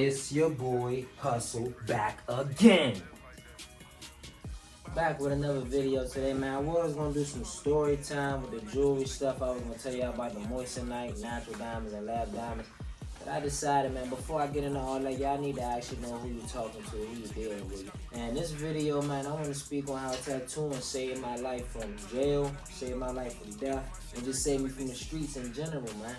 It's your boy Hustle back again. Back with another video today, man. I was gonna do some story time with the jewelry stuff. I was gonna tell you about the moissanite, natural diamonds, and lab diamonds. But I decided, man, before I get into all that, y'all need to actually know who you're talking to, who you're dealing with. And this video, man, I want to speak on how tattooing saved my life from jail, saved my life from death, and just saved me from the streets in general, man.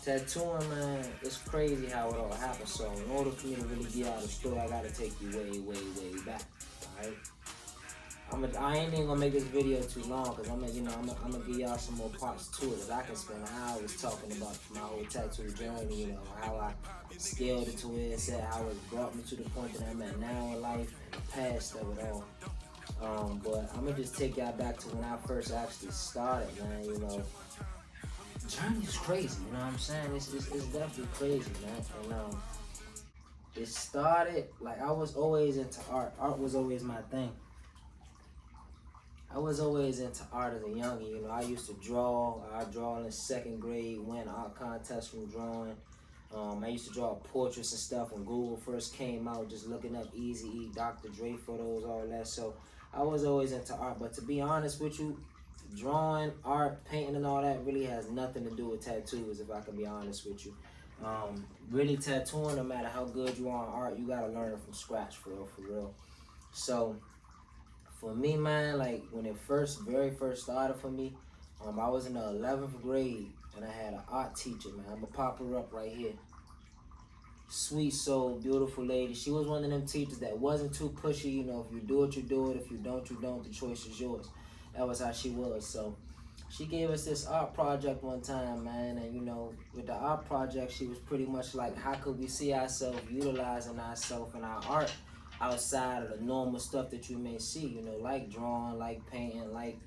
Tattooing, man, it's crazy how it all happened. So in order for me to really get out the story, I gotta take you way, way, way back. Alright? I ain't even gonna make this video too long because I'm gonna give y'all some more parts to it. Cause I can spend hours talking about my whole tattoo journey, how I scaled it to where it's at, how it brought me to the point that I'm at now in life, and the past of it all. But I'm gonna just take y'all back to when I first actually started, man. The journey is crazy, you know what I'm saying? It's definitely crazy, man. And it started, like, I was always into art. Art was always my thing. I was always into art as a youngin', I used to draw. I draw in the second grade, win art contests from drawing. I used to draw portraits and stuff when Google first came out, just looking up Eazy-E, Dr. Dre photos, all that. So I was always into art. But to be honest with you, drawing, art, painting, and all that really has nothing to do with tattoos, if I can be honest with you. Really tattooing, no matter how good you are on art, you gotta learn it from scratch, for real. So for me, man, like when it very first started for me, I was in the 11th grade and I had an art teacher, man. I'm gonna pop her up right here. Sweet soul, beautiful lady. She was one of them teachers that wasn't too pushy, if you do it, you do it. If you don't, you don't. The choice is yours. That was how she was. So she gave us this art project one time, man. And, with the art project, she was pretty much like, how could we see ourselves utilizing ourselves in our art outside of the normal stuff that you may see, like drawing, like painting, like,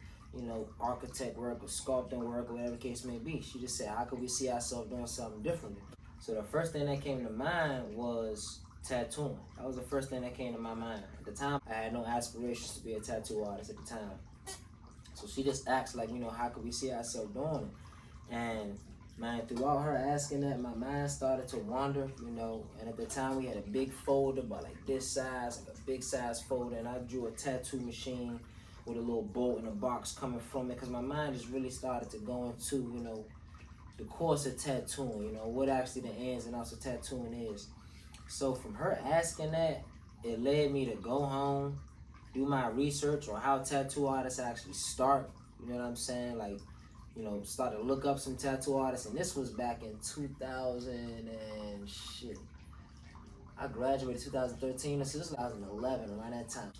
architect work or sculpting work or whatever the case may be. She just said, how could we see ourselves doing something differently? So the first thing that came to mind was tattooing. That was the first thing that came to my mind. At the time, I had no aspirations to be a tattoo artist at the time. So she just asked, like, how could we see ourselves doing it? And man, throughout her asking that, my mind started to wander, and at the time we had a big folder, about like this size, like a big size folder, and I drew a tattoo machine with a little bolt and a box coming from it, because my mind just really started to go into, the course of tattooing, what actually the ins and outs of tattooing is. So from her asking that, it led me to go home, do my research on how tattoo artists actually start, you know what I'm saying? Like, started to look up some tattoo artists, and this was back in 2000 and shit. I graduated 2013, so this was 2011, around that time.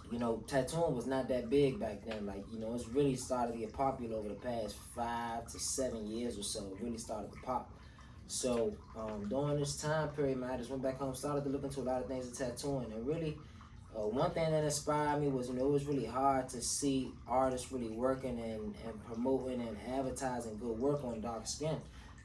Tattooing was not that big back then. Like, it's really started to get popular over the past 5 to 7 years or so. It really started to pop. So during this time period, man, I just went back home, started to look into a lot of things in tattooing, and really, one thing that inspired me was, it was really hard to see artists really working and promoting and advertising good work on dark skin.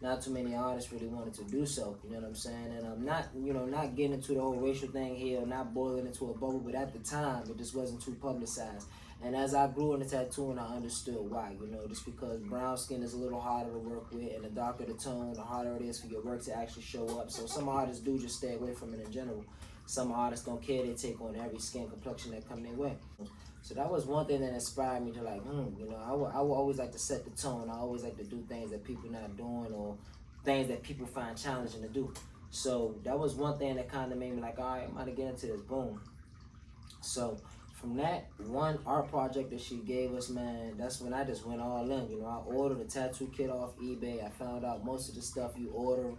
Not too many artists really wanted to do so, you know what I'm saying? And I'm not, not getting into the whole racial thing here, not boiling into a bubble, but at the time, it just wasn't too publicized. And as I grew into tattooing, I understood why, just because brown skin is a little harder to work with, and the darker the tone, the harder it is for your work to actually show up. So some artists do just stay away from it in general. Some artists don't care, they take on every skin complexion that come their way. So that was one thing that inspired me to like, I would always like to set the tone. I always like to do things that people not doing or things that people find challenging to do. So that was one thing that kind of made me like, all right, I'm about to get into this, boom. So from that one art project that she gave us, man, that's when I just went all in. I ordered a tattoo kit off eBay. I found out most of the stuff you order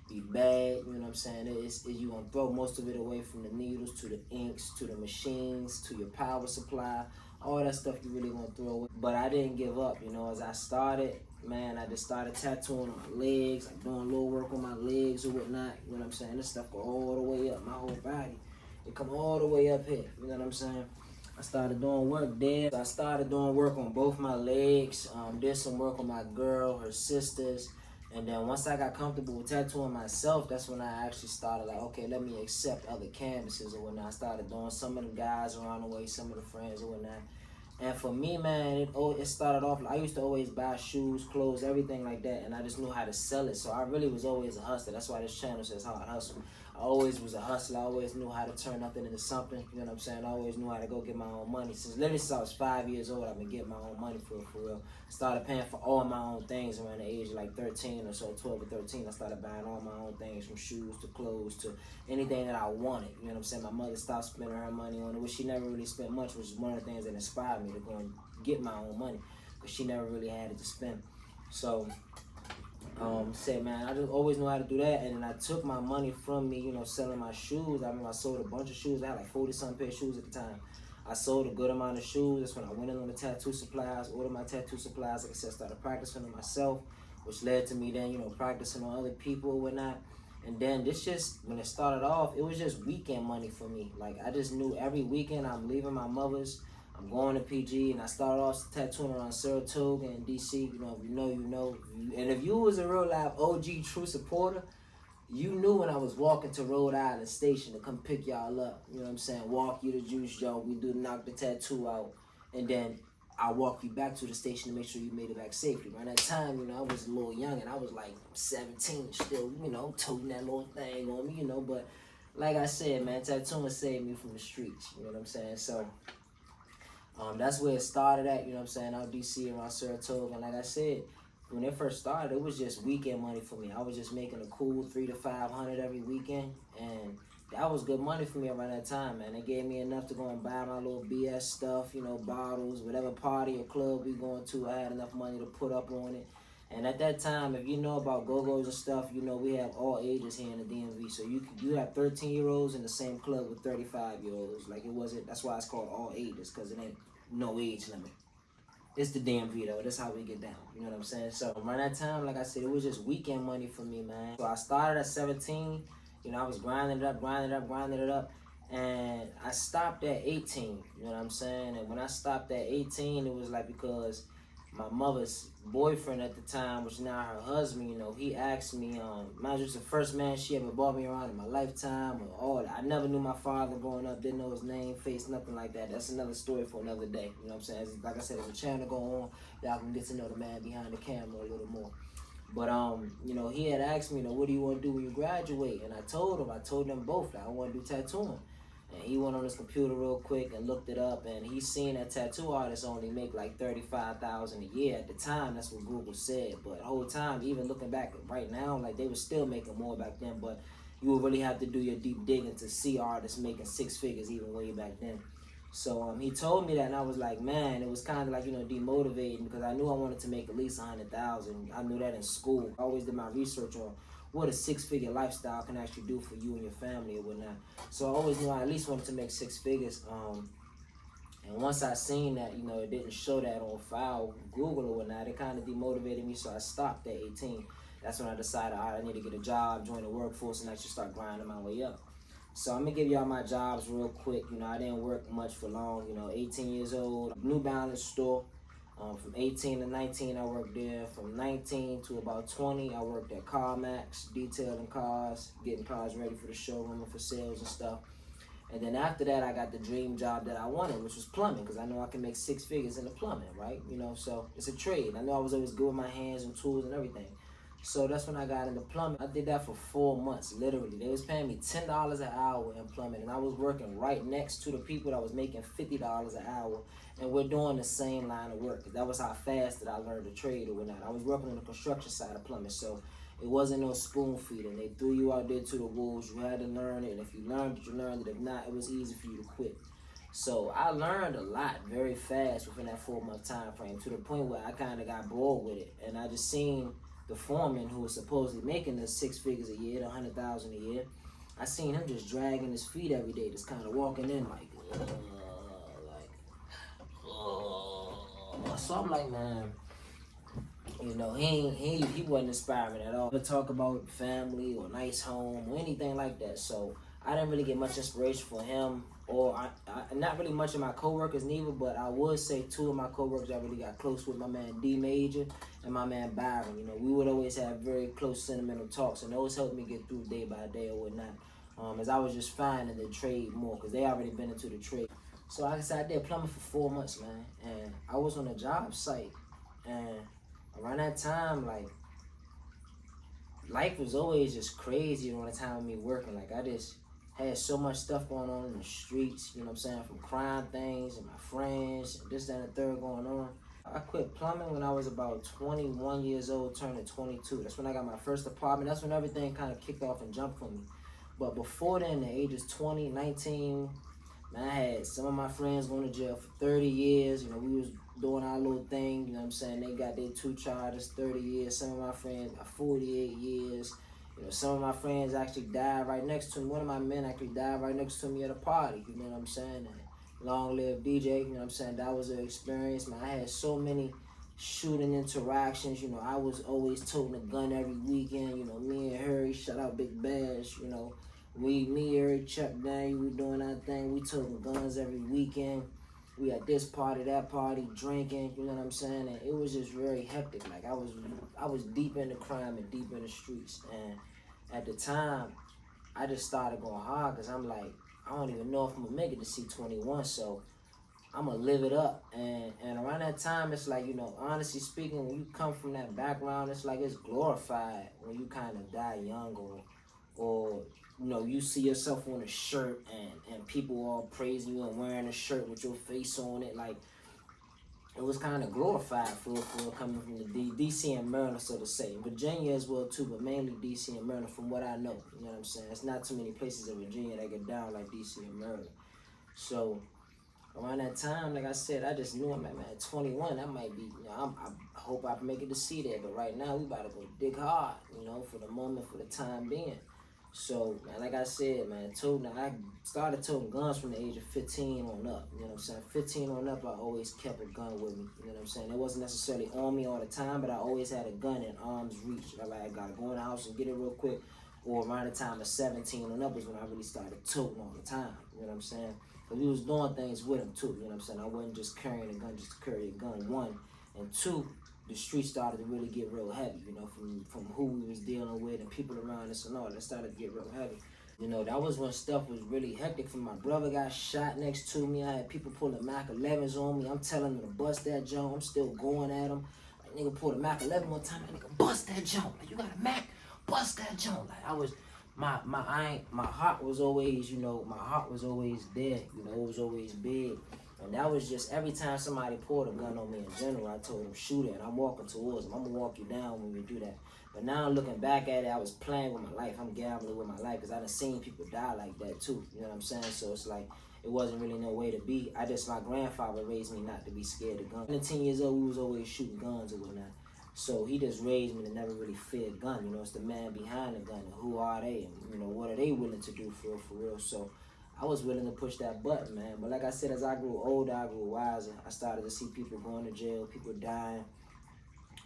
be bad, you know what I'm saying? You gonna throw most of it away, from the needles to the inks to the machines to your power supply, all that stuff you really gonna throw away. But I didn't give up, as I started, man, I just started tattooing on my legs, like doing a little work on my legs or whatnot, you know what I'm saying? This stuff go all the way up, my whole body. It come all the way up here, you know what I'm saying? I started doing work there. I started doing work on both my legs, did some work on my girl, her sisters. And then once I got comfortable with tattooing myself, that's when I actually started like, okay, let me accept other canvases or whatnot. I started doing some of the guys around the way, some of the friends or whatnot. And for me, man, it started off, I used to always buy shoes, clothes, everything like that, and I just knew how to sell it. So I really was always a hustler. That's why this channel says Hard Hustle. I always was a hustler. I always knew how to turn nothing into something. You know what I'm saying? I always knew how to go get my own money. Since I was 5 years old, I've been getting my own money for real. Started paying for all my own things around the age of like 13 or so, 12 or 13. I started buying all my own things, from shoes to clothes to anything that I wanted. You know what I'm saying? My mother stopped spending her money on it, which she never really spent much, which is one of the things that inspired me to go and get my own money, because she never really had it to spend. So said, man, I just always knew how to do that. And then I took my money from me, you know, selling my shoes. I mean, I sold a bunch of shoes. I had like 40 something pair of shoes at the time. I sold a good amount of shoes. That's when I went in on the tattoo supplies, ordered my tattoo supplies. Like I said, started practicing them myself, which led to me then, you know, practicing on other people and whatnot. And then this just, when it started off, it was just weekend money for me. Like, I just knew every weekend I'm leaving my mother's, I'm going to PG, and I started off tattooing around Saratoga and DC. You know, if you know, you know. And if you was a real live OG true supporter, you knew when I was walking to Rhode Island Station to come pick y'all up. You know what I'm saying? Walk you to Juice Joe, we do knock the tattoo out, and then I walk you back to the station to make sure you made it back safely. Around that time, you know, I was a little young, and I was like 17 still, you know, toting that little thing on me, you know. But like I said, man, tattooing saved me from the streets. You know what I'm saying? So that's where it started at, you know what I'm saying, out DC, around Saratoga. And like I said, when it first started, it was just weekend money for me. I was just making a cool $300 to $500 every weekend, and that was good money for me around that time, man. It gave me enough to go and buy my little BS stuff, you know, bottles, whatever party or club we going to. I had enough money to put up on it. And at that time, if you know about go-go's and stuff, you know we have all ages here in the DMV. So you have 13-year-olds in the same club with 35-year-olds. Like, it wasn't, that's why it's called all ages, because it ain't no age limit. It's the DMV though. That's how we get down. You know what I'm saying? So around that time, like I said, it was just weekend money for me, man. So I started at 17. You know, I was grinding it up. And I stopped at 18. You know what I'm saying? And when I stopped at 18, it was like because my mother's boyfriend at the time, which now her husband, you know, he asked me, mind you, it's the first man she ever brought me around in my lifetime, or all that. I never knew my father growing up, didn't know his name, face, nothing like that. That's another story for another day. You know what I'm saying? Like I said, there's a channel going on, y'all can get to know the man behind the camera a little more. But you know, he had asked me, you know, what do you want to do when you graduate? And I told them both that I want to do tattooing. And he went on his computer real quick and looked it up, and he seen that tattoo artists only make like $35,000 a year at the time. That's what Google said. But the whole time, even looking back right now, like they were still making more back then. But you would really have to do your deep digging to see artists making six figures even way back then. So he told me that, and I was like, man, it was kind of like, you know, demotivating, because I knew I wanted to make at least 100,000. I knew that in school. I always did my research on what a six-figure lifestyle can actually do for you and your family or whatnot. So I always knew I at least wanted to make six figures. And once I seen that, you know, it didn't show that on file, Google or whatnot, it kind of demotivated me, so I stopped at 18. That's when I decided, all right, I need to get a job, join the workforce, and actually start grinding my way up. So I'm gonna give y'all my jobs real quick. You know, I didn't work much for long. You know, 18 years old, New Balance store. From 18 to 19, I worked there. From 19 to about 20, I worked at CarMax, detailing cars, getting cars ready for the showroom and for sales and stuff. And then after that, I got the dream job that I wanted, which was plumbing, because I know I can make six figures in the plumbing, right? You know, so it's a trade. I know I was always good with my hands and tools and everything. So that's when I got into plumbing. I did that for 4 months, literally. They was paying me $10 an hour in plumbing, and I was working right next to the people that was making $50 an hour, and we're doing the same line of work. That was how fast that I learned the trade or whatnot. I was working on the construction side of plumbing, so it wasn't no spoon feeding. They threw you out there to the wolves. You had to learn it, and if you learned it, you learned it. If not, it was easy for you to quit. So I learned a lot very fast within that 4-month time frame, to the point where I kind of got bored with it, and I just seen the foreman, who was supposedly making the six figures a year, the 100,000 a year. I seen him just dragging his feet every day, just kind of walking in like. So I'm like, man, you know, he wasn't inspiring at all to talk about family or nice home or anything like that. So I didn't really get much inspiration from him, or not really much of my coworkers neither. But I would say 2 of my coworkers I really got close with, my man D Major and my man Byron. You know, we would always have very close sentimental talks, and those helped me get through day by day or whatnot. As I was just finding the trade more, because they already been into the trade. So like I said, I did plumbing for 4 months, man, and I was on a job site, and around that time, like, life was always just crazy during the time of me working. Like I just had so much stuff going on in the streets, you know what I'm saying, from crime things and my friends, and this, that, and the third going on. I quit plumbing when I was about 21 years old, turning 22. That's when I got my first apartment. That's when everything kind of kicked off and jumped for me. But before then, the ages 20, 19, man, I had some of my friends going to jail for 30 years. You know, we was doing our little thing, you know what I'm saying? They got their 2 charges, 30 years. Some of my friends got 48 years. You know, some of my friends actually died right next to me. One of my men actually died right next to me at a party, you know what I'm saying? And long live DJ, you know what I'm saying? That was an experience, man. I had so many shooting interactions, you know. I was always toting a gun every weekend, you know. Me and Harry, shout out Big Bash, you know. Me, Harry, Chuck Daniel, we doing our thing. We toting guns every weekend. We at this party, that party, drinking, you know what I'm saying? And it was just very hectic. Like I was deep into crime and deep in the streets. And at the time, I just started going hard because I'm like, I don't even know if I'm gonna make it to C21, so I'm gonna live it up. And around that time, it's like, you know, honestly speaking, when you come from that background, it's like it's glorified when you kind of die young, or you know, you see yourself on a shirt and people all praising you and wearing a shirt with your face on it. Like it was kind of glorified for coming from the DC and Maryland, so to say. Virginia as well too, but mainly DC and Maryland from what I know. You know what I'm saying? It's not too many places in Virginia that get down like DC and Maryland. So around that time, like I said, I just knew I'm at 21. That might be, you know, I hope I make it to see that. But right now, we about to go dig hard, you know, for the moment, for the time being. So, man, like I said, man, I started toting guns from the age of 15 on up. You know what I'm saying? 15 on up, I always kept a gun with me. You know what I'm saying? It wasn't necessarily on me all the time, but I always had a gun in arm's reach. I gotta go in the house and get it real quick. Or around the time of 17 on up is when I really started toting all the time. You know what I'm saying? Because we was doing things with them too. You know what I'm saying? I wasn't just carrying a gun just to carry a gun, one. And two, the streets started to really get real heavy, you know, from who we was dealing with and people around us and all that started to get real heavy. You know, that was when stuff was really hectic. For my brother got shot next to me. I had people pulling Mac 11s on me. I'm telling them to bust that jump. I'm still going at them. Like, nigga pulled a Mac 11 one time. That nigga bust that jump. Like, you got a Mac? Bust that jump. Like, I was, my heart was always, you know, my heart was always there. You know, it was always big. And that was just every time somebody pulled a gun on me in general, I told them, shoot it. And I'm walking towards them. I'm going to walk you down when you do that. But now looking back at it, I was playing with my life. I'm gambling with my life because I done seen people die like that too. You know what I'm saying? So it's like, it wasn't really no way to be. My grandfather raised me not to be scared of guns. At 10 years old, we was always shooting guns or whatnot. So he just raised me to never really fear a gun. You know, it's the man behind the gun and who are they and, you know, what are they willing to do for real. So I was willing to push that button, man. But like I said, as I grew older, I grew wiser. I started to see people going to jail, people dying,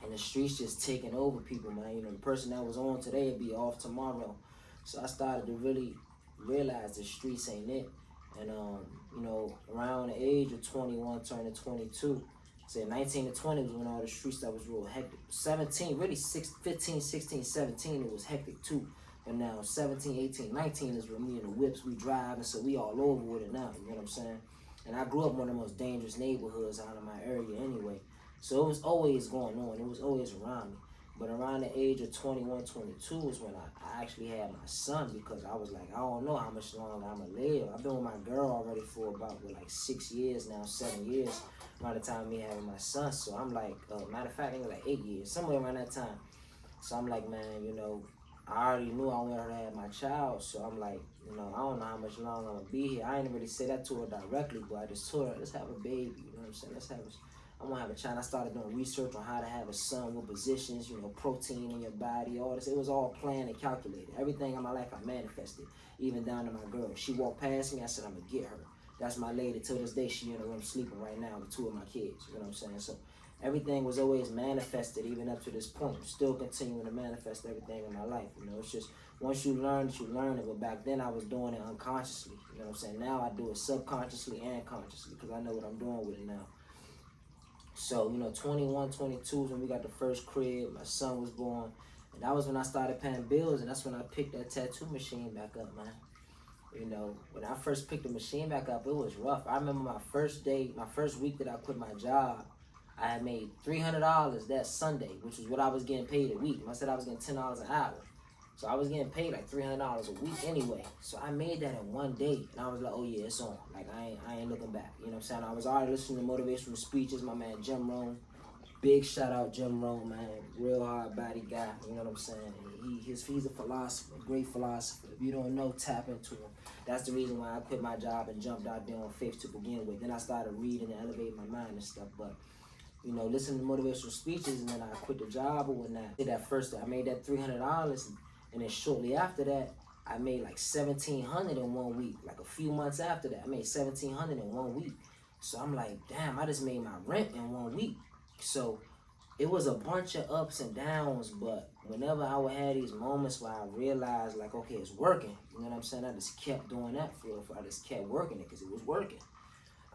and the streets just taking over people, man. You know, the person that was on today would be off tomorrow. So I started to really realize the streets ain't it. And, you know, around the age of 21, turning 22, say 19 to 20 was when all the street stuff was real hectic. 17, really 15, 16, 17, it was hectic too. But now 17, 18, 19 is when me and the whips, we drive, and so we all over with it now, you know what I'm saying? And I grew up in one of the most dangerous neighborhoods out of my area anyway. So it was always going on, it was always around me. But around the age of 21, 22 was when I actually had my son, because I was like, I don't know how much longer I'm gonna live. I've been with my girl already for about, like 6 years now, 7 years, around the time of me having my son. So I'm like, matter of fact, I think like 8 years, somewhere around that time. So I'm like, man, you know, I already knew I wanted her to have my child. So I'm like, you know, I don't know how much longer I'm gonna be here. I ain't really say that to her directly, but I just told her, let's have a baby, you know what I'm saying? I'm gonna have a child. I started doing research on how to have a son, what positions, you know, protein in your body, all this. It was all planned and calculated. Everything in my life I manifested, even down to my girl. She walked past me, I said, I'm gonna get her. That's my lady. Till this day, she in the room sleeping right now with 2 of my kids, you know what I'm saying? So everything was always manifested, even up to this point. I'm still continuing to manifest everything in my life, you know? It's just, once you learn it, you learn it. But back then, I was doing it unconsciously, you know what I'm saying? Now I do it subconsciously and consciously, because I know what I'm doing with it now. So, you know, 21, 22 is when we got the first crib. My son was born. And that was when I started paying bills. And that's when I picked that tattoo machine back up, man. You know, when I first picked the machine back up, it was rough. I remember my first day, my first week that I quit my job. I had made $300 that Sunday, which was what I was getting paid a week. I said I was getting $10 an hour. So I was getting paid like $300 a week anyway. So I made that in one day, and I was like, oh yeah, it's on. Like I ain't looking back. You know what I'm saying? I was already listening to motivational speeches. My man Jim Rohn, big shout out Jim Rohn, man, real hard body guy. You know what I'm saying? He's a philosopher, great philosopher. If you don't know, tap into him. That's the reason why I quit my job and jumped out there on faith to begin with. Then I started reading and elevating my mind and stuff. But you know, listening to motivational speeches, and then I quit the job or whatnot. Did that first, I made that $300. And then shortly after that, I made like $1,700 in 1 week. Like a few months after that, I made $1,700 in 1 week. So I'm like, damn, I just made my rent in 1 week. So it was a bunch of ups and downs, but whenever I would have these moments where I realized like, okay, it's working. You know what I'm saying? I just kept doing that for real. I just kept working it because it was working.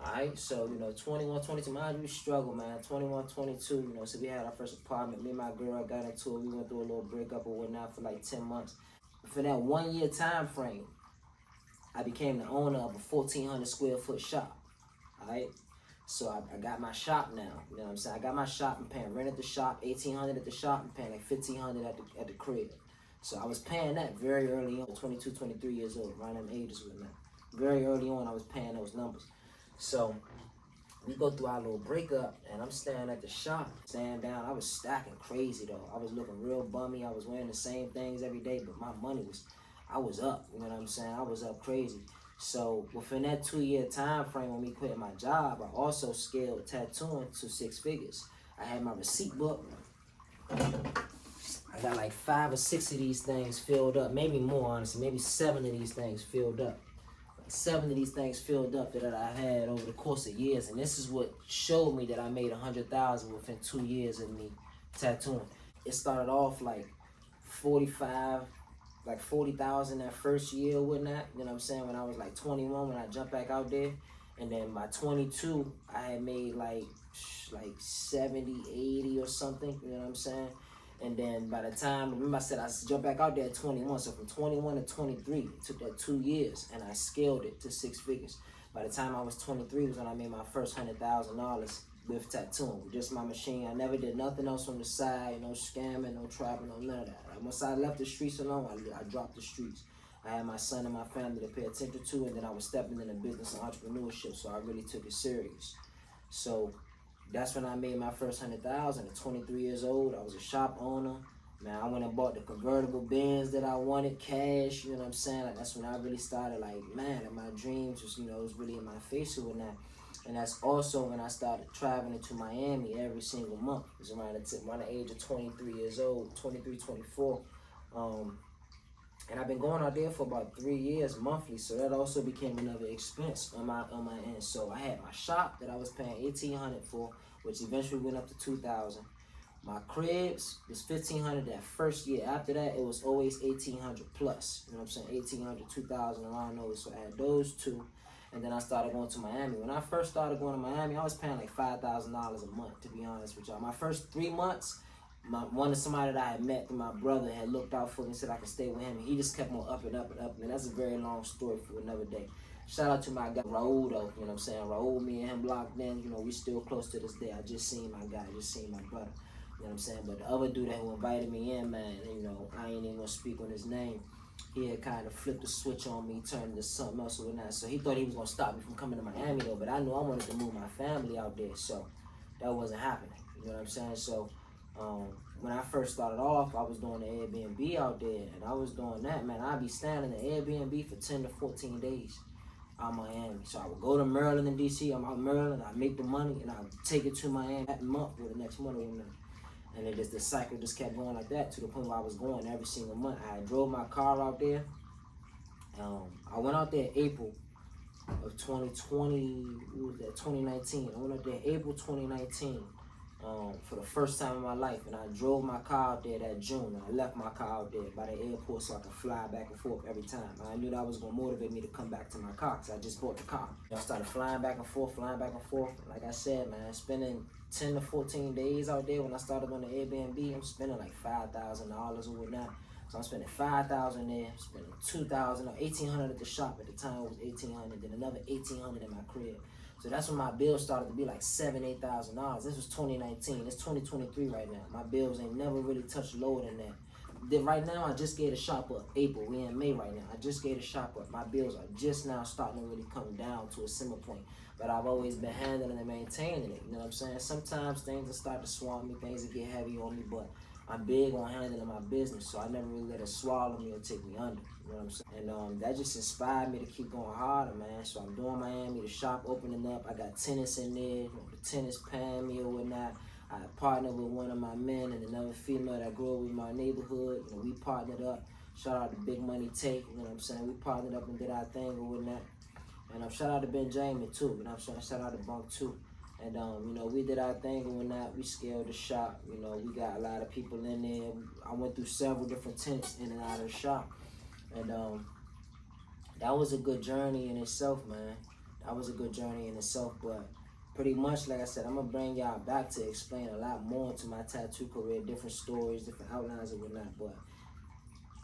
Alright, so, you know, 21, 22, mind you, struggle, man. 21, 22, you know, so we had our first apartment. Me and my girl got into it. We went through a little breakup or whatnot for like 10 months. For that 1 year time frame, I became the owner of a 1,400 square foot shop. Alright, so I got my shop now. You know what I'm saying? I got my shop and paying rent at the shop, $1,800 at the shop, and paying like $1,500 at the crib. So I was paying that very early on, 22, 23 years old, around them ages with that. Very early on, I was paying those numbers. So we go through our little breakup, and I'm standing at the shop, standing down. I was stacking crazy though. I was looking real bummy. I was wearing the same things every day, but my money was, I was up. You know what I'm saying? I was up crazy. So within that 2 year time frame when we quit my job, I also scaled tattooing to 6 figures. I had my receipt book. I got like 5 or 6 of these things filled up, maybe more honestly, maybe 7 of these things filled up. 7 of these things filled up that I had over the course of years, and this is what showed me that I made 100,000 within 2 years of me tattooing. It started off like 45, like 40,000 that first year or whatnot. You know what I'm saying? When I was like 21, when I jumped back out there, and then by 22, I had made like 70, 80 or something. You know what I'm saying? And then by the time, remember I said I jumped back out there at 21. So from 21 to 23, it took that 2 years, and I scaled it to 6 figures. By the time I was 23 was when I made my first $100,000 with tattooing, with just my machine. I never did nothing else on the side, no scamming, no trapping, no none of that. Once I left the streets alone, I dropped the streets. I had my son and my family to pay attention to, and then I was stepping into business and entrepreneurship, so I really took it serious. So that's when I made my first 100,000 at 23 years old. I was a shop owner. Man, I went and bought the convertible Benz that I wanted, cash, you know what I'm saying? Like, that's when I really started, like, man, and my dreams was, you know, it was really in my face or whatnot. And that's also when I started traveling to Miami every single month. It was around the age of 23 years old, 23, 24. And I've been going out there for about 3 years monthly, so that also became another expense on my end. So I had my shop that I was paying $1,800 for, which eventually went up to $2,000. My cribs was $1,500 that first year. After that, it was always $1,800 plus. You know what I'm saying? $1,800, $2,000 around those. So I had those two, and then I started going to Miami. When I first started going to Miami, I was paying like $5,000 a month, to be honest with y'all. My first 3 months, somebody that I had met, my brother had looked out for me and said I could stay with him, and he just kept on up and up and up. And that's a very long story for another day. Shout out to my guy Raul though, you know what I'm saying? Raul, me and him locked in, you know, we still close to this day. I just seen my guy, I just seen my brother, you know what I'm saying? But the other dude that who invited me in, man, you know, I ain't even gonna speak on his name. He had kind of flipped the switch on me, turned into something else or whatnot. So he thought he was gonna stop me from coming to Miami though, but I knew I wanted to move my family out there, so that wasn't happening, you know what I'm saying? So when I first started off, I was doing the Airbnb out there, and I was doing that, man. I'd be staying in the Airbnb for 10 to 14 days out Miami. So I would go to Maryland and DC. I'm out in Maryland, I make the money, and I would take it to Miami that month or the next month or whatever. And it just, the cycle just kept going like that to the point where I was going every single month. I drove my car out there. I went out there April of 2020, what was that, 2019. I went out there April 2019. For the first time in my life, and I drove my car out there that June, and I left my car out there by the airport so I could fly back and forth every time. And I knew that was going to motivate me to come back to my car because I just bought the car. I started flying back and forth. Like I said, man, spending 10 to 14 days out there. When I started on the Airbnb, I'm spending like $5,000 or whatnot. So I'm spending $5,000 there, spending $2,000 or $1,800 at the shop. At the time it was $1,800, then another $1,800 in my crib. So that's when my bills started to be like $7,000, $8,000. This was 2019. It's 2023 right now. My bills ain't never really touched lower than that. Then right now, I just gave a shop up. April, we in May right now. I just gave a shop up. My bills are just now starting to really come down to a simmer point. But I've always been handling and maintaining it. You know what I'm saying? Sometimes things will start to swamp me, things will get heavy on me, but I'm big on handling my business, so I never really let it swallow me or take me under. You know what I'm saying? And that just inspired me to keep going harder, man. So I'm doing Miami, the shop opening up. I got tenants in there, you know, the tenants paying me or whatnot. I partnered with one of my men and another female that grew up in my neighborhood. You know, we partnered up. Shout out to Big Money Take, you know what I'm saying? We partnered up and did our thing or whatnot. And shout out to Ben Jamie too, you know what I'm saying? Shout out to Bunk too. And you know, we did our thing and whatnot. We scaled the shop. You know, we got a lot of people in there. I went through several different tenants in and out of the shop. And that was a good journey in itself, man. That was a good journey in itself, but pretty much, like I said, I'm gonna bring y'all back to explain a lot more to my tattoo career, different stories, different outlines and whatnot. But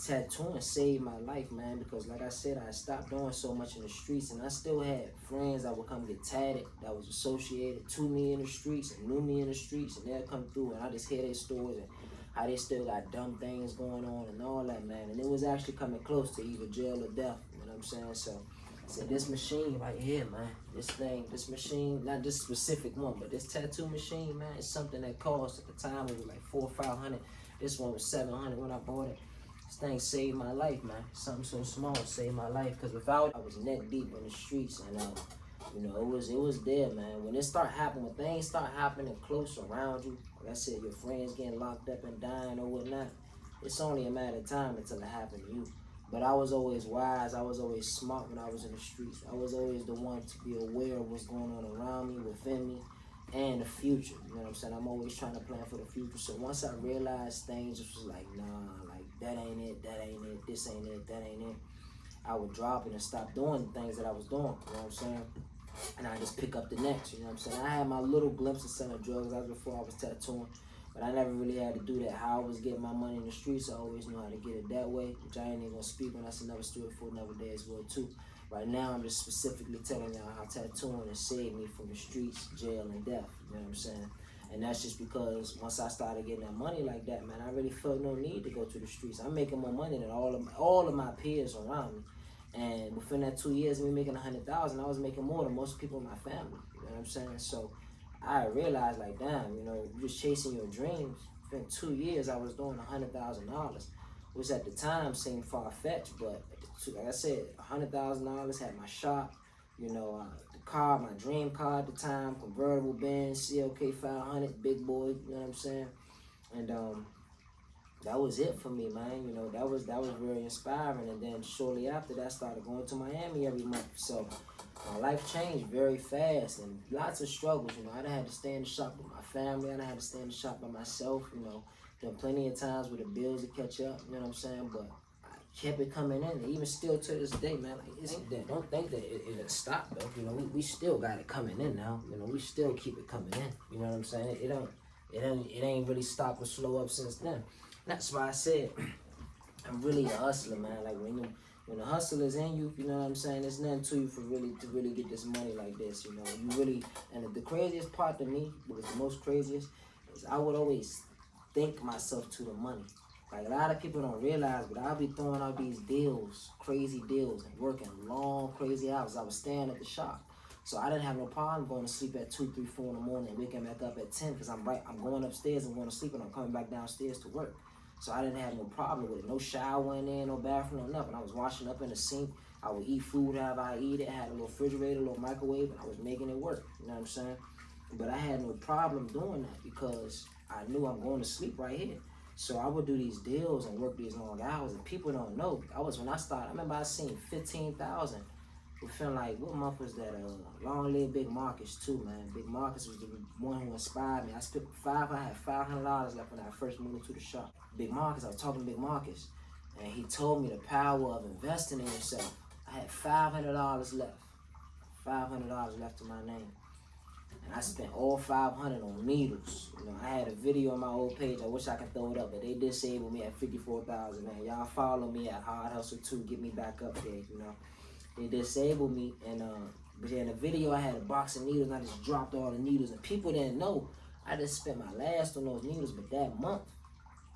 tattooing saved my life, man, because like I said, I stopped doing so much in the streets, and I still had friends that would come get tatted that was associated to me in the streets and knew me in the streets, and they'll come through and I just hear their stories and how they still got dumb things going on and all that, man. And it was actually coming close to either jail or death, you know what I'm saying? So I said, this machine right here, man, this machine, not this specific one, but this tattoo machine, man, is something that cost, at the time, it was like $400 or $500. This one was $700 when I bought it. This thing saved my life, man. Something so small saved my life, because without it, I was neck deep in the streets, and you know, it was there, man. When it start happening, when things start happening close around you, like I said, your friends getting locked up and dying or whatnot, it's only a matter of time until it happened to you. But I was always wise, I was always smart when I was in the streets. I was always the one to be aware of what's going on around me, within me, and the future. You know what I'm saying? I'm always trying to plan for the future. So once I realized things just was like, nah, like that ain't it, this ain't it, that ain't it, I would drop it and stop doing the things that I was doing, you know what I'm saying? And I just pick up the next, you know what I'm saying? I had my little glimpse of selling drugs. That was before I was tattooing, but I never really had to do that. How I was getting my money in the streets, I always knew how to get it that way, which I ain't even gonna speak on. That's another story for another day as well too. Right now, I'm just specifically telling y'all how tattooing has saved me from the streets, jail, and death, you know what I'm saying? And that's just because once I started getting that money like that, man, I really felt no need to go to the streets. I'm making more money than all of my peers around me. And within that 2 years, me making $100,000, I was making more than most people in my family. You know what I'm saying? So I realized, like, damn, you know, you're just chasing your dreams. Within 2 years, I was doing $100,000, which at the time seemed far-fetched. But like I said, $100,000, had my shop, you know, the car, my dream car at the time, convertible Benz, CLK 500, big boy. You know what I'm saying? And that was it for me, man. You know, that was very inspiring. And then shortly after that, I started going to Miami every month. So my life changed very fast, and lots of struggles. You know, I done had to stay in the shop with my family. I done had to stay in the shop by myself. You know, there were plenty of times with the bills to catch up. You know what I'm saying? But I kept it coming in, and even still to this day, man. Like, don't think that it'll stop though. You know, we still got it coming in now. You know, we still keep it coming in. You know what I'm saying? It ain't really stopped or slow up since then. That's why I said I'm really a hustler, man. Like when the hustle is in you, you know what I'm saying? There's nothing to you to really get this money like this, you know. You really, and the craziest part to me, what was the most craziest, is I would always think myself to the money. Like a lot of people don't realize, but I'll be throwing out these deals, crazy deals, and working long, crazy hours. I was staying at the shop. So I didn't have no problem going to sleep at 2, 3, 4 in the morning and waking back up at 10, because I'm going upstairs and going to sleep, and I'm coming back downstairs to work. So I didn't have no problem with it. No shower in there, no bathroom, no nothing. I was washing up in the sink. I would eat food however I eat it. I had a little refrigerator, a little microwave, and I was making it work. You know what I'm saying? But I had no problem doing that because I knew I'm going to sleep right here. So I would do these deals and work these long hours, and people don't know. When I started, I remember I seen 15,000. Within like, what month was that? Long live Big Marcus too, man. Big Marcus was the one who inspired me. I had $500 left when I first moved into the shop. Big Marcus, I was talking to Big Marcus, and he told me the power of investing in yourself. I had $500 left. $500 left to my name. And I spent all $500 on needles. You know, I had a video on my old page. I wish I could throw it up, but they disabled me at 54,000, man. Y'all follow me at Hard Hustle 2. Get me back up there, you know. They disabled me, and But yeah, in the video, I had a box of needles, and I just dropped all the needles, and people didn't know. I just spent my last on those needles, but that month,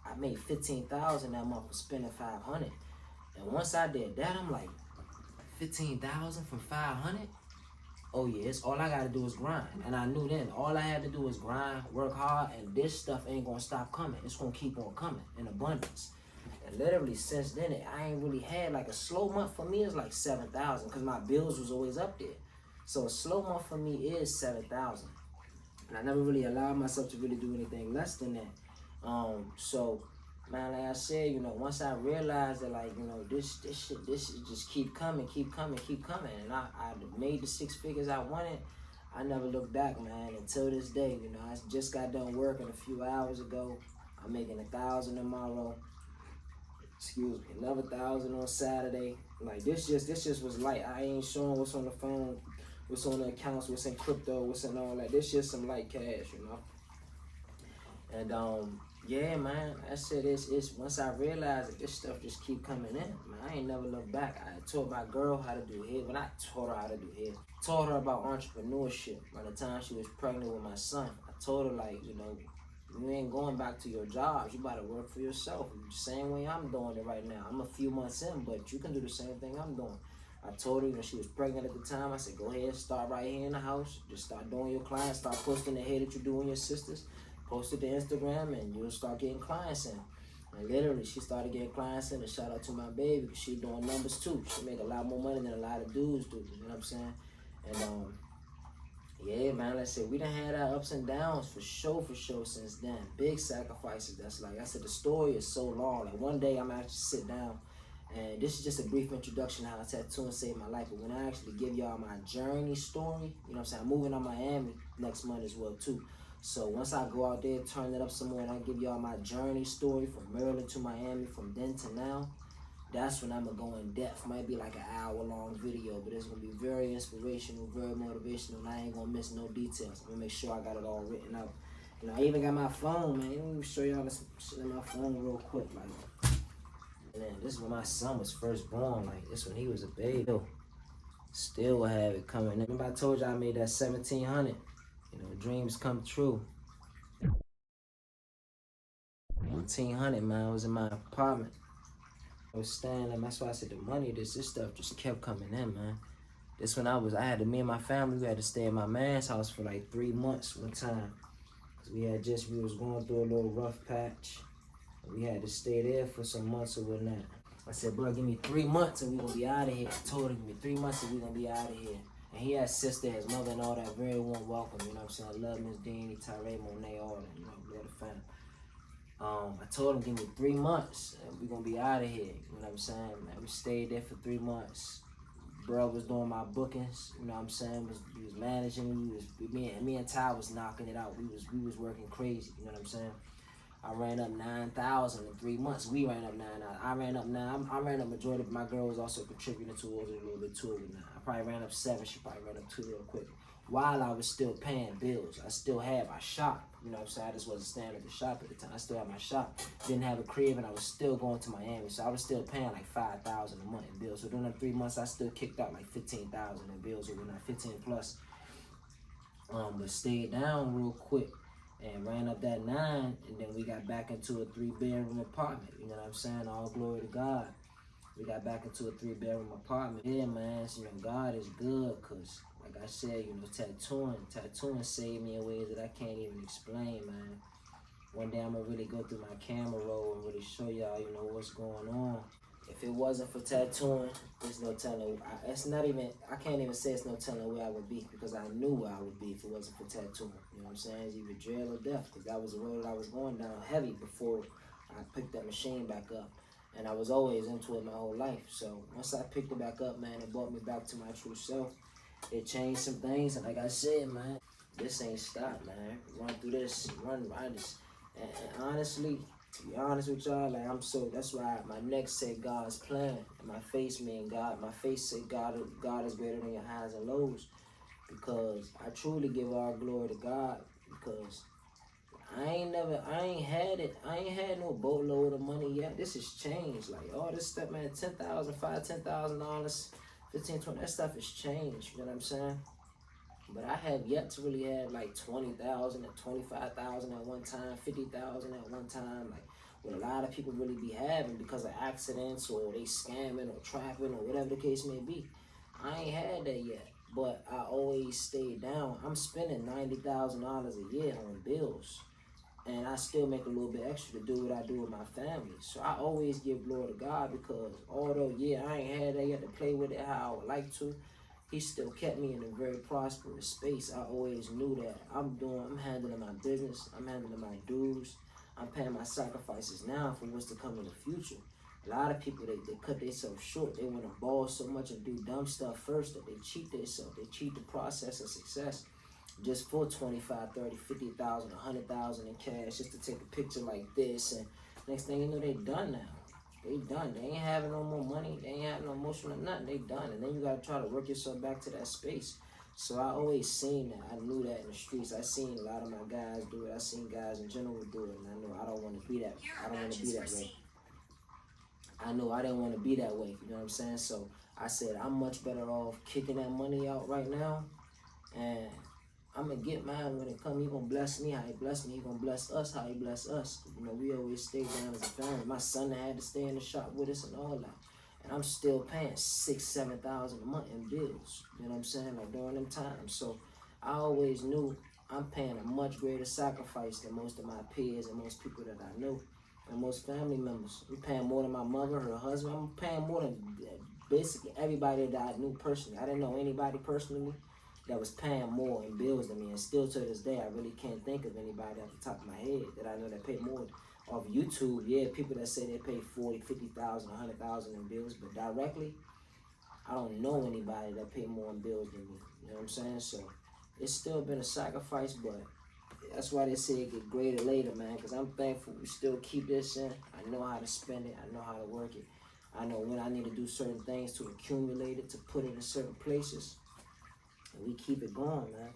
I made 15,000 that month for spending 500. And once I did that, I'm like, 15,000 from 500? Oh yeah, it's all I gotta do is grind. And I knew then, all I had to do was grind, work hard, and this stuff ain't gonna stop coming. It's gonna keep on coming in abundance. And literally since then, I ain't really had like a slow month for me is like 7,000 because my bills was always up there. So a slow month for me is 7,000. And I never really allowed myself to really do anything less than that. So man, like I said, once I realized that, like, this shit just keep coming, and I made the 6 figures I wanted. I never looked back, man, until this day. I just got done working a few hours ago. I'm making 1,000 tomorrow. Excuse me, another 1,000 on Saturday. Like this just was light. I ain't showing what's on the phone, what's on the accounts, what's in crypto, what's in all that. This just some light cash, And yeah, man, I said it's once I realized that this stuff just keep coming in, man, I ain't never looked back. I taught my girl how to do hair. When I taught her how to do hair, taught her about entrepreneurship. By the time she was pregnant with my son, I told her, like, you ain't going back to your jobs. You gotta work for yourself. The same way I'm doing it right now. I'm a few months in, but you can do the same thing I'm doing. I told her, when she was pregnant at the time, I said, go ahead, start right here in the house. Just start doing your clients, start posting the hair that you do on your sisters. Post it to Instagram, and you'll start getting clients in. And literally, she started getting clients in. And shout out to my baby, because she doing numbers too. She make a lot more money than a lot of dudes do. You know what I'm saying? And yeah, man, like I said, we done had our ups and downs for sure since then. Big sacrifices. That's like I said, the story is so long. Like one day I'm gonna actually sit down, and this is just a brief introduction how tattooing saved my life. But when I actually give y'all my journey story, you know what I'm saying? I'm moving to Miami next month as well too. So once I go out there, turn it up some more, and I give y'all my journey story from Maryland to Miami, from then to now, that's when I'm gonna go in depth. Might be like an hour-long video, but it's gonna be very inspirational, very motivational, and I ain't gonna miss no details. I'm gonna make sure I got it all written out. I even got my phone, man. Let me show y'all this shit in my phone real quick, like. And then this is when my son was first born, like this when he was a baby. Still have it coming in. Remember I told you I made that 1,700. Dreams come true. 1,500, man. I was in my apartment. I was staying, and that's why I said the money, this stuff just kept coming in, man. This when me and my family, we had to stay at my man's house for like 3 months one time. Cause we was going through a little rough patch. We had to stay there for some months or whatnot. I said, bro, give me 3 months and we gonna be out of here. I told him, give me 3 months and we gonna be out of here. And he had sister, his mother, and all that. Very warm welcome, you know what I'm saying? I love Miss Deanie, Tyree, Monet, all that, love the family. I told him, give me 3 months and we gonna be out of here, you know what I'm saying? Man, we stayed there for 3 months. Bro was doing my bookings, you know what I'm saying? He was managing, me and Ty was knocking it out. We was working crazy, you know what I'm saying? I ran up 9,000 in 3 months. We ran up 9,000. I ran up 9. I ran up majority. My girl was also contributing towards it a little bit too. I probably ran up 7. She probably ran up 2 real quick. While I was still paying bills, I still had my shop. You know what I'm saying? I just wasn't staying at the shop at the time. I still had my shop. Didn't have a crib, and I was still going to Miami. So I was still paying like 5,000 a month in bills. So during them 3 months, I still kicked out like 15,000 in bills, or not 15 plus. But stayed down real quick. And ran up that 9, and then we got back into a 3-bedroom apartment. You know what I'm saying? All glory to God. We got back into a 3-bedroom apartment. Yeah, man, so, God is good, because, like I said, tattooing saved me in ways that I can't even explain, man. One day I'm going to really go through my camera roll and really show y'all, what's going on. If it wasn't for tattooing, there's no telling. I can't even say it's no telling where I would be, because I knew where I would be if it wasn't for tattooing. You know what I'm saying? It's either jail or death, because that was the road that I was going down heavy before I picked that machine back up. And I was always into it my whole life. So once I picked it back up, man, it brought me back to my true self. It changed some things, and like I said, man, this ain't stopped, man. Run through this, run this. And honestly, to be honest with y'all, like that's why my neck said God's plan, and my face mean God. My face said God is greater than your highs and lows, because I truly give all glory to God, because I ain't had no boatload of money yet. This has changed. Like all this stuff, man, $10,000, $10,000 15, 20, that stuff has changed, you know what I'm saying? But I have yet to really have like 20,000 and 25,000 at one time, 50,000 at one time, like what a lot of people really be having because of accidents or they scamming or trapping or whatever the case may be. I ain't had that yet, but I always stayed down. I'm spending $90,000 a year on bills, and I still make a little bit extra to do what I do with my family. So I always give glory to God because although, yeah, I ain't had that yet to play with it how I would like to, he still kept me in a very prosperous space. I always knew that I'm handling my business, I'm handling my dues, I'm paying my sacrifices now for what's to come in the future. A lot of people, they cut themselves short. They want to ball so much and do dumb stuff first that they cheat themselves. They cheat the process of success just for 25, 30, 50,000, 100,000 in cash just to take a picture like this. And next thing you know, they done now. They done. They ain't having no more money. They ain't having no motion or nothing. They done. And then you got to try to work yourself back to that space. So I always seen that. I knew that in the streets. I seen a lot of my guys do it. I seen guys in general do it. And I know I don't want to be that. I don't want to be that way. I know I didn't want to be that way. You know what I'm saying? So I said, I'm much better off kicking that money out right now. And I'm going to get mine when it comes. He going to bless me how he bless me. He going to bless us how he bless us. You know, we always stay down as a family. My son had to stay in the shop with us and all that. And I'm still paying $6,000, $7,000 a month in bills. You know what I'm saying? Like during them times. So I always knew I'm paying a much greater sacrifice than most of my peers and most people that I know. And most family members. I'm paying more than my mother, her husband. I'm paying more than basically everybody that I knew personally. I didn't know anybody personally that was paying more in bills than me. And still to this day, I really can't think of anybody at the top of my head that I know that paid more. Off YouTube, yeah, people that say they pay 40, 50,000, 100,000 in bills, but directly, I don't know anybody that paid more in bills than me. You know what I'm saying? So it's still been a sacrifice, but that's why they say it get greater later, man, because I'm thankful we still keep this in. I know how to spend it. I know how to work it. I know when I need to do certain things to accumulate it, to put it in certain places. And we keep it going, man.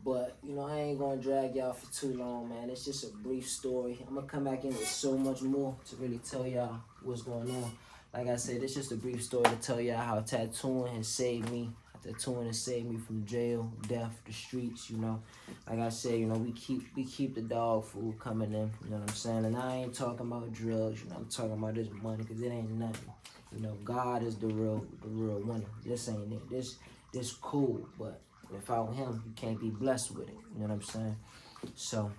But, you know, I ain't going to drag y'all for too long, man. It's just a brief story. I'm going to come back in with so much more to really tell y'all what's going on. Like I said, it's just a brief story to tell y'all how tattooing has saved me. Tattooing has saved me from jail, death, the streets, you know. Like I said, you know, we keep the dog food coming in, you know what I'm saying? And I ain't talking about drugs, you know, I'm talking about this money because it ain't nothing. You know, God is the real winner. This ain't it. This cool, but without him, you can't be blessed with it. You know what I'm saying? So,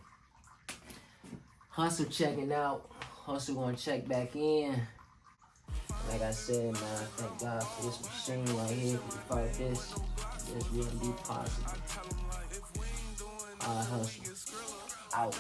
Hustle checking out. Hustle gonna check back in. Like I said, man, I thank God for this machine right here. Without this wouldn't be possible. Hustle. Out.